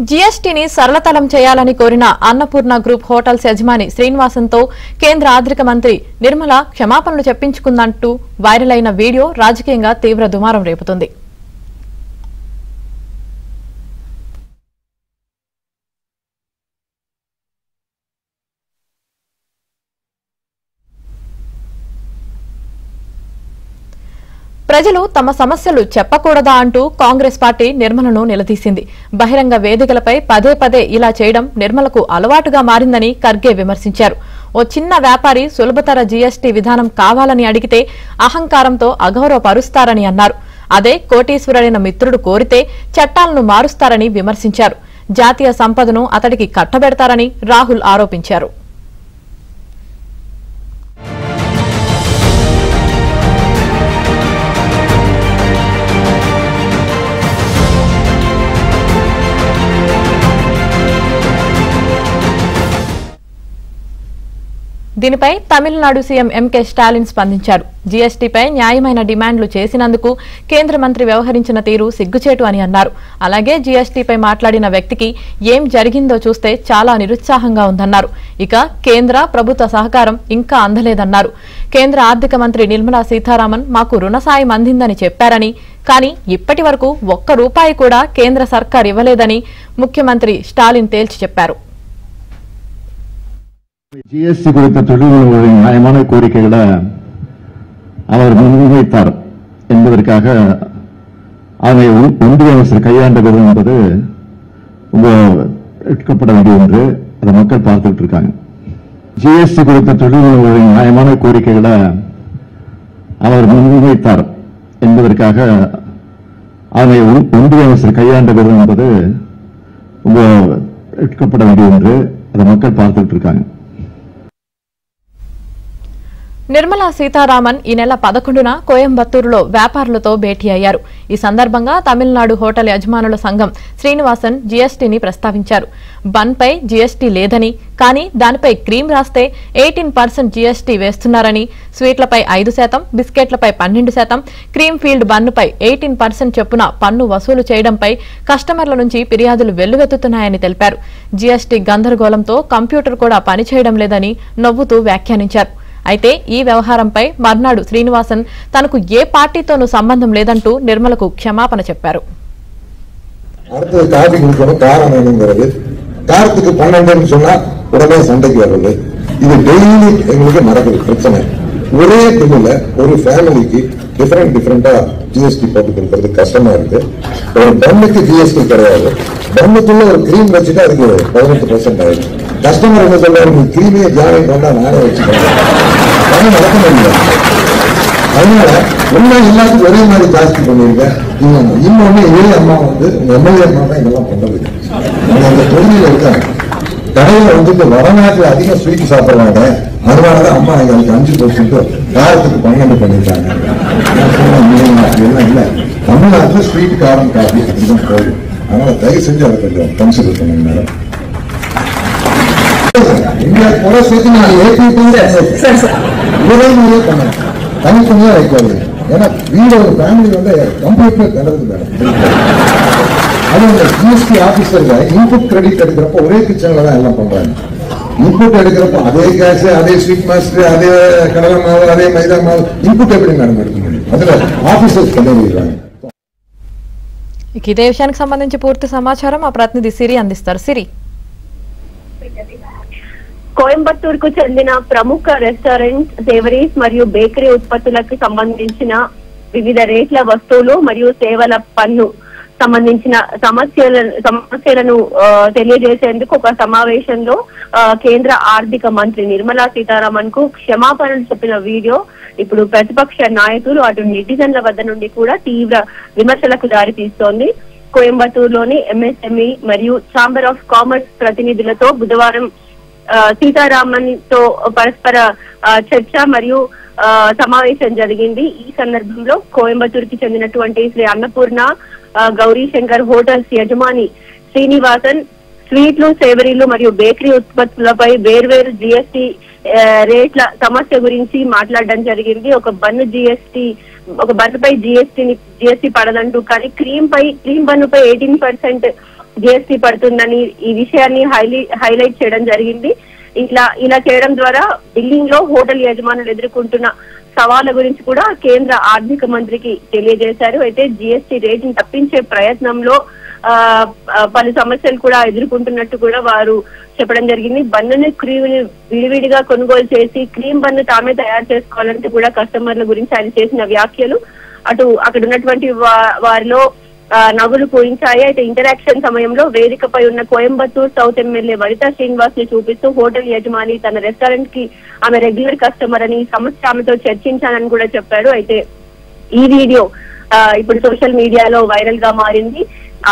జీఎస్టీని సరళతరం చేయాలని కోరిన అన్నపూర్ణ గ్రూప్ హోటల్స్ యజమాని శ్రీనివాసన్తో కేంద్ర ఆర్థిక మంత్రి నిర్మల క్షమాపణలు చెప్పించుకుందంటూ వైరల్ అయిన వీడియో రాజకీయంగా తీవ్ర దుమారం రేపుతుంది. ప్రజలు తమ సమస్యలు చెప్పకూడదా అంటూ కాంగ్రెస్ పార్టీ నిర్మలను నిలదీసింది. బహిరంగ వేదికలపై పదే పదే ఇలా చేయడం నిర్మలకు అలవాటుగా మారిందని ఖర్గే విమర్శించారు. ఓ చిన్న వ్యాపారి సులభతర జీఎస్టీ విధానం కావాలని అడిగితే అహంకారంతో అగౌరవపరుస్తారని అన్నారు. అదే కోటీశ్వరుడైన మిత్రుడు కోరితే చట్టాలను మారుస్తారని విమర్శించారు. జాతీయ సంపదను అతడికి కట్టబెడతారని రాహుల్ ఆరోపించారు. దీనిపై తమిళనాడు సీఎం ఎంకే స్టాలిన్ స్పందించారు. జీఎస్టీపై న్యాయమైన డిమాండ్లు చేసినందుకు కేంద్ర మంత్రి వ్యవహరించిన తీరు సిగ్గుచేటు అని అన్నారు. అలాగే జీఎస్టీపై మాట్లాడిన వ్యక్తికి ఏం జరిగిందో చూస్తే చాలా నిరుత్సాహంగా ఉందన్నారు. ఇక కేంద్ర ప్రభుత్వ సహకారం ఇంకా అందలేదన్నారు. కేంద్ర ఆర్థిక మంత్రి నిర్మలా సీతారామన్ మాకు రుణ సాయం అందిందని చెప్పారని, కానీ ఇప్పటి వరకు ఒక్క రూపాయి కూడా కేంద్ర సర్కార్ ఇవ్వలేదని ముఖ్యమంత్రి స్టాలిన్ తేల్చి చెప్పారు. ஜிஎஸ்டி குறித்த தொழில்களின் நியாயமான கோரிக்கைகளை அவர் முன்வைத்தார் என்பதற்காக அதை ஒன்றிய அமைச்சர் கையாண்ட விதம் என்பது எடுக்கப்பட வேண்டிய ஒன்று. அதை மக்கள் பார்த்துட்டு இருக்காங்க. ஜிஎஸ்டி குறித்த தொழில்களின் நியாயமான கோரிக்கைகளை அவர் முன்வைத்தார் என்பதற்காக அதை ஒன்றிய அமைச்சர் கையாண்ட விதம் என்பது எடுக்கப்பட வேண்டிய ஒன்று. அதை மக்கள் பார்த்துட்டு இருக்காங்க. నిర్మలా సీతారామన్ ఈ నెల 11న కోయంబత్తూరులో వ్యాపారులతో భేటీ అయ్యారు. ఈ సందర్భంగా తమిళనాడు హోటల్ యజమానుల సంఘం శ్రీనివాసన్ జీఎస్టీని ప్రస్తావించారు. బన్పై జీఎస్టీ లేదని, కానీ దానిపై క్రీమ్ రాస్తే 18% జీఎస్టీ వేస్తున్నారని, స్వీట్లపై 5%, బిస్కెట్లపై 12%, క్రీమ్ ఫీల్డ్ బన్నుపై 18% చొప్పున పన్ను వసూలు చేయడంపై కస్టమర్ల నుంచి ఫిర్యాదులు వెల్లువెత్తుతున్నాయని తెలిపారు. జీఎస్టీ గందరగోళంతో కంప్యూటర్ కూడా పనిచేయడం లేదని నవ్వుతూ వ్యాఖ్యానించారు. అయితే ఈ వ్యవహారంపై మర్నాడు శ్రీనివాసన్ తనకు ఏ పార్టీతోనూ సంబంధం లేదంటూ నిర్మలకు క్షమాపణ చెప్పారు. காரத்துக்கு 12 சொன்னா உடனே சண்டைக்கு வர்றது, இது டெய்லி எங்களுக்கு நடக்குது பிரச்சனை. ஒரே பில்லுல ஒரு ஃபேமிலிக்கு டிஃபரெண்டா ஜிஎஸ்டி போட்டு கொடுக்கறது கஷ்டமா இருக்கு. ஒரு பன்னுக்கு ஜிஎஸ்டி கிடையாது, பன்னுக்குள்ள ஒரு கிரீம் வச்சுட்டு அதுக்கு 18% ஆயிடுச்சு. கஸ்டமர் என்ன சொல்றாரு, நீ கிரீமே ஜாயின் பண்ணா நானே வச்சுக்கிறேன், நடக்க முடியாது. அதனால ஒன்னா எல்லாத்துக்கும் ஒரே மாதிரி ஜாஸ்தி பண்ணிருக்கேன். இன்னொன்னு இதே அம்மா எம்எல்ஏ அம்மா தான் இதெல்லாம் பண்றது. அந்த தொழில இருக்காங்க, கடையில வந்துட்டு வடநாட்டுல அதிகம் ஸ்வீட் சாப்பிடுறாங்க. அதனாலதான் அம்மா எங்களுக்கு 5% காரத்துக்கு 12 பண்ணிருக்காங்க. எல்லாம் இல்ல, தமிழ்நாட்டுல ஸ்வீட் காரம் காஃபி அப்படிதான் போகுது. அதனால தயவு செஞ்சு அதை கொஞ்சம் கன்சிடர் பண்ணுங்க மேடம். இந்தியா கூட சேர்த்து நான் ஒரே மாதிரியே பண்ணேன், தனித்தனியா வைக்காது. ஏன்னா வீடு ஒரு ஃபேமிலி கம்ப்யூட்டர் கிடக்குது மேடம். அது அந்த ஜிஎஸ்டி ஆபீசர்ல இன்புட் கிரெடிட் எடுக்கிறப்ப ஒரே கிச்சன்ல தான் எல்லாம் பண்றாங்க. இன்புட் எடுக்கிறப்ப அதே கேஸ், அதே ஸ்வீட் மாஸ்டர், அதே கடலை மாவு, அதே மைதா மாவு, இன்புட் எப்படி மேடம் எடுக்க முடியும்? அதுல ఆఫీసర్స్ కనిపిస్తున్నాయి. ఇదే విషయానికి సంబంధించి పూర్తి సమాచారం మా ప్రతినిధి సిరి అందిస్తారు. సిరి, కోయంబత్తూరుకు చెందిన ప్రముఖ రెస్టారెంట్, సేవరీస్ మరియు బేకరీ ఉత్పత్తులకు సంబంధించిన వివిధ రేట్ల వస్తువులు మరియు సేవల పన్ను సంబంధించిన సమస్యలను తెలియజేసేందుకు ఒక సమావేశంలో కేంద్ర ఆర్థిక మంత్రి నిర్మలా సీతారామన్ కు క్షమాపణలు చెప్పిన వీడియో ఇప్పుడు ప్రతిపక్ష నాయకులు అటు నెటిజన్ల వద్ద నుండి కూడా తీవ్ర విమర్శలకు దారితీస్తోంది. కోయంబత్తూరులోని ఎంఎస్ఎంఈ మరియు ఛాంబర్ ఆఫ్ కామర్స్ ప్రతినిధులతో బుధవారం సీతారామన్ తో పరస్పర చర్చ మరియు సమావేశం జరిగింది. ఈ సందర్భంలో కోయంబత్తూరుకి చెందినటువంటి శ్రీ అన్నపూర్ణ గౌరీ శంకర్ హోటల్స్ యజమాని శ్రీనివాసన్ స్వీట్లు, సేవరీలు మరియు బేకరీ ఉత్పత్తులపై వేర్వేరు జీఎస్టీ రేట్ల సమస్య గురించి మాట్లాడడం జరిగింది. ఒక బన్నుపై జీఎస్టీ పడదంటూ, కానీ క్రీమ్ బన్నుపై 18% జిఎస్టీ పడుతుందని ఈ విషయాన్ని హైలైట్ చేయడం జరిగింది. ఇలా చేయడం ద్వారా బిల్లింగ్ లో హోటల్ యజమానులు ఎదుర్కొంటున్న సవాళ్ల గురించి కూడా కేంద్ర ఆర్థిక మంత్రికి తెలియజేశారు. అయితే జిఎస్టీ రేటును తప్పించే ప్రయత్నంలో పలు సమస్యలు కూడా ఎదుర్కొంటున్నట్టు కూడా వారు చెప్పడం జరిగింది. బన్నుని క్రీమ్ విడివిడిగా కొనుగోలు చేసి క్రీమ్ బన్ను తామే తయారు చేసుకోవాలంటే కూడా కస్టమర్ల గురించి ఆయన చేసిన వ్యాఖ్యలు అక్కడ ఉన్నటువంటి వారిలో నవ్వులు పూరించాయి. అయితే ఇంటరాక్షన్ సమయంలో వేదికపై ఉన్న కోయంబత్తూర్ సౌత్ ఎమ్మెల్యే వనితా శ్రీనివాస్ ని చూపిస్తూ హోటల్ యజమాని తన రెస్టారెంట్ కి ఆమె రెగ్యులర్ కస్టమర్ అని సమస్య ఆమెతో చర్చించానని కూడా చెప్పారు. అయితే ఈ వీడియో ఇప్పుడు సోషల్ మీడియాలో వైరల్ గా మారింది.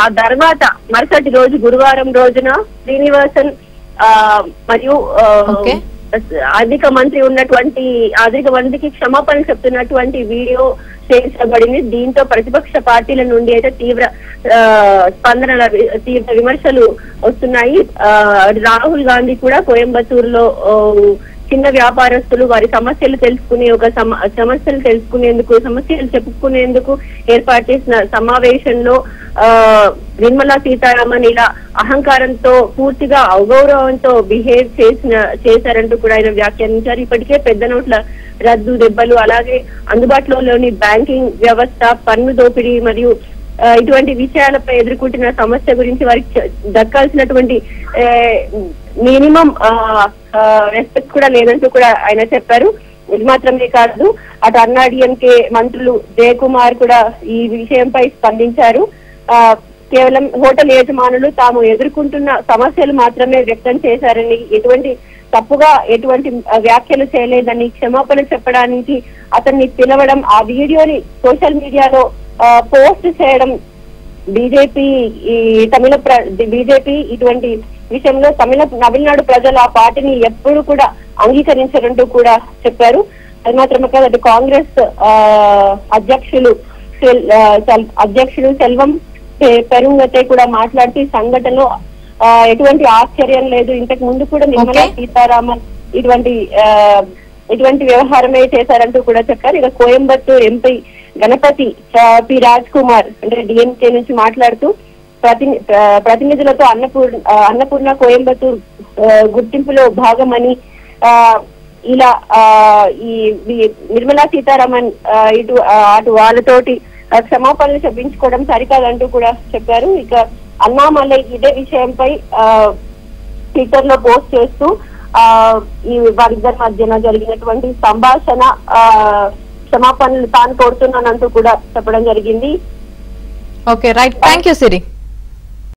ఆ తర్వాత మరుసటి రోజు గురువారం రోజున శ్రీనివాసన్ మరియు ఆర్థిక మంత్రికి క్షమాపణలు చెప్తున్నటువంటి వీడియో షేర్ చేయబడింది. దీంతో ప్రతిపక్ష పార్టీల నుండి అయితే తీవ్ర విమర్శలు వస్తున్నాయి. రాహుల్ గాంధీ కూడా కోయంబత్తూర్ లో చిన్న వ్యాపారస్తులు వారి సమస్యలు చెప్పుకునేందుకు ఏర్పాటు చేసిన సమావేశంలో నిర్మలా సీతారామన్ ఇలా అహంకారంతో పూర్తిగా అగౌరవంతో బిహేవ్ చేశారంటూ కూడా ఆయన వ్యాఖ్యానించారు. ఇప్పటికే పెద్ద నోట్ల రద్దు దెబ్బలు, అలాగే అందుబాటులోని బ్యాంకింగ్ వ్యవస్థ, పన్ను దోపిడీ మరియు ఇటువంటి విషయాలపై ఎదుర్కొంటున్న సమస్య గురించి వారికి దక్కాల్సినటువంటి మినిమం రెస్పెక్ట్ కూడా లేదంటూ కూడా ఆయన చెప్పారు. ఇది మాత్రమే కాదు, అటు అన్నాడీఎంకే మంత్రులు జయకుమార్ కూడా ఈ విషయంపై స్పందించారు. కేవలం హోటల్ యజమానులు తాము ఎదుర్కొంటున్న సమస్యలు మాత్రమే వ్యక్తం చేశారని, ఎటువంటి వ్యాఖ్యలు చేయలేదని, క్షమాపణ చెప్పడానికి అతన్ని పిలవడం, ఆ వీడియోని సోషల్ మీడియాలో పోస్ట్ చేయడం బీజేపీ ఇటువంటి విషయంలో తమిళనాడు ప్రజలు ఆ పార్టీని ఎప్పుడు కూడా అంగీకరించారంటూ కూడా చెప్పారు. అది మాత్రమే కాదు, అటు కాంగ్రెస్ అధ్యక్షుడు సెల్వం పెరుంగతే కూడా మాట్లాడుతూ ఈ సంఘటనలో ఎటువంటి ఆశ్చర్యం లేదు, ఇంతకు ముందు కూడా నిర్మలా సీతారామన్ ఇటువంటి వ్యవహారమే చేశారంటూ కూడా చెప్పారు. ఇక కోయంబత్తూర్ ఎంపీ గణపతి పి రాజ్ కుమార్ అంటే డిఎంకే నుంచి మాట్లాడుతూ ప్రతినిధులతో అన్నపూర్ణ కోయంబత్తూర్ గుర్తింపులో భాగమని, ఇలా ఈ నిర్మలా సీతారామన్ అటు వాళ్ళతోటి క్షమాపణలు చెప్పించుకోవడం సరికాదంటూ కూడా చెప్పారు. ఇక అన్నామలై ఇదే విషయంపై ట్విట్టర్ లో పోస్ట్ చేస్తూ వారిద్దరి మధ్యన జరిగినటువంటి సంభాషణ క్షమాపణలు తాను కోరుతున్నానంటూ కూడా చెప్పడం జరిగింది. Okay, right. Thank you Siri.